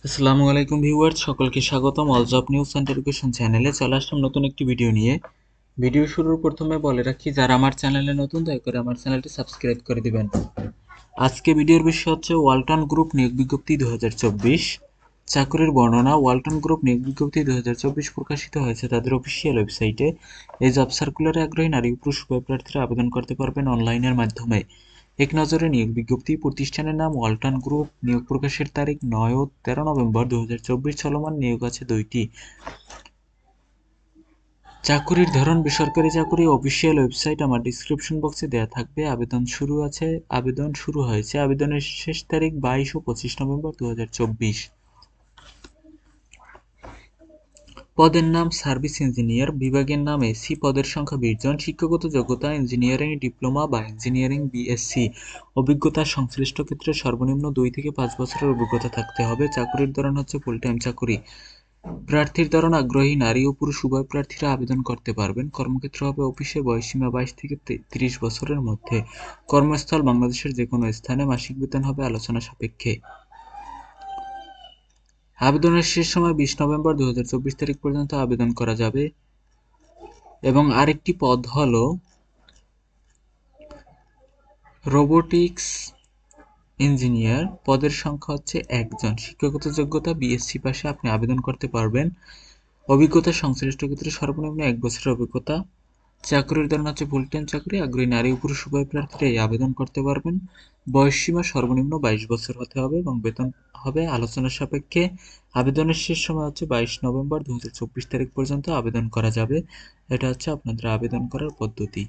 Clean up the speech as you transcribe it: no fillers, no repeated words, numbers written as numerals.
আসসালামু আলাইকুম ভিউয়ার্স, সকলকে স্বাগতম all job news and education চ্যানেলে। চলে আসলাম নতুন একটি ভিডিও নিয়ে। ভিডিও শুরুর প্রথমে বলে রাখি, যারা আমার চ্যানেলে নতুন দয়া করে আমার চ্যানেলটি সাবস্ক্রাইব করে দিবেন। আজকে ভিডিওর বিষয় হচ্ছে ওয়ালটন গ্রুপ নিয়োগ বিজ্ঞপ্তি 2024 চাকরির বর্ণনা। ওয়ালটন গ্রুপ নিয়োগ বিজ্ঞপ্তি 2024 প্রকাশিত হয়েছে তাদের অফিসিয়াল ওয়েবসাইটে। এই জব সার্কুলারে আগ্রহী নারী ও পুরুষ উভয় প্রার্থীরা আবেদন করতে পারবেন অনলাইনের মাধ্যমে। এক নজরে নিয়োগ বিজ্ঞপ্তি। প্রতিষ্ঠানের নাম ওয়ালটন গ্রুপ। নিয়োগ প্রকাশের তারিখ 9 ও 13 নভেম্বর 2024। চলমান নিয়োগ আছে 2টি। চাকুরির ধরন বেসরকারি চাকুরি। অফিসিয়াল ওয়েবসাইট আমার ডিসক্রিপশন বক্সে দেওয়া থাকবে। আবেদন শুরু হয়েছে। আবেদনের শেষ তারিখ 22 ও 25 নভেম্বর 2024। পদের নাম সার্ভিস ইঞ্জিনিয়ার। বিভাগের নাম এসি। পদের সংখ্যা 20 জন। শিক্ষাগত যোগ্যতা ইঞ্জিনিয়ারিং ডিপ্লোমা বা ইঞ্জিনিয়ারিং বিএসসি। অভিজ্ঞতা সংশ্লিষ্ট ক্ষেত্রে সর্বনিম্ন 2 থেকে 5 বছরের অভিজ্ঞতা থাকতে হবে। চাকুরির ধরন হচ্ছে ফুল টাইম চাকুরি। প্রার্থীর ধরন আগ্রহী নারী ও পুরুষ উভয় প্রার্থীরা আবেদন করতে পারবেন। কর্মক্ষেত্র হবে অফিসে। বয়সসীমা 22 থেকে 30 বছরের মধ্যে। কর্মস্থল বাংলাদেশের যে কোনো স্থানে। মাসিক বেতন হবে আলোচনা সাপেক্ষে। আবেদনের শেষ সময় 20 নভেম্বর 2024 তারিখ পর্যন্ত আবেদন করা যাবে। এবং আরেকটি পদ হলো রোবোটিক্স ইঞ্জিনিয়ার। পদের সংখ্যা হচ্ছে 1 জন। শিক্ষাগত যোগ্যতা বিএসসি পাশে আপনি আবেদন করতে পারবেন। অভিজ্ঞতা সংশ্লিষ্ট ক্ষেত্রে সর্বনিম্ন 1 বছরের অভিজ্ঞতা। চাকরির ধরন হচ্ছে ফুল টাইম চাকরি। আগ্রহী নারী ও পুরুষ উভয় প্রার্থীরা এই আবেদন করতে পারবেন। বয়সসীমা সর্বনিম্ন 22 বছর হতে হবে এবং বেতন হবে আলোচনা সাপেক্ষে। আবেদনের শেষ সময় হচ্ছে 22 নভেম্বর 2024 তারিখ পর্যন্ত আবেদন করা যাবে। এটা হচ্ছে আপনাদের আবেদন করার পদ্ধতি।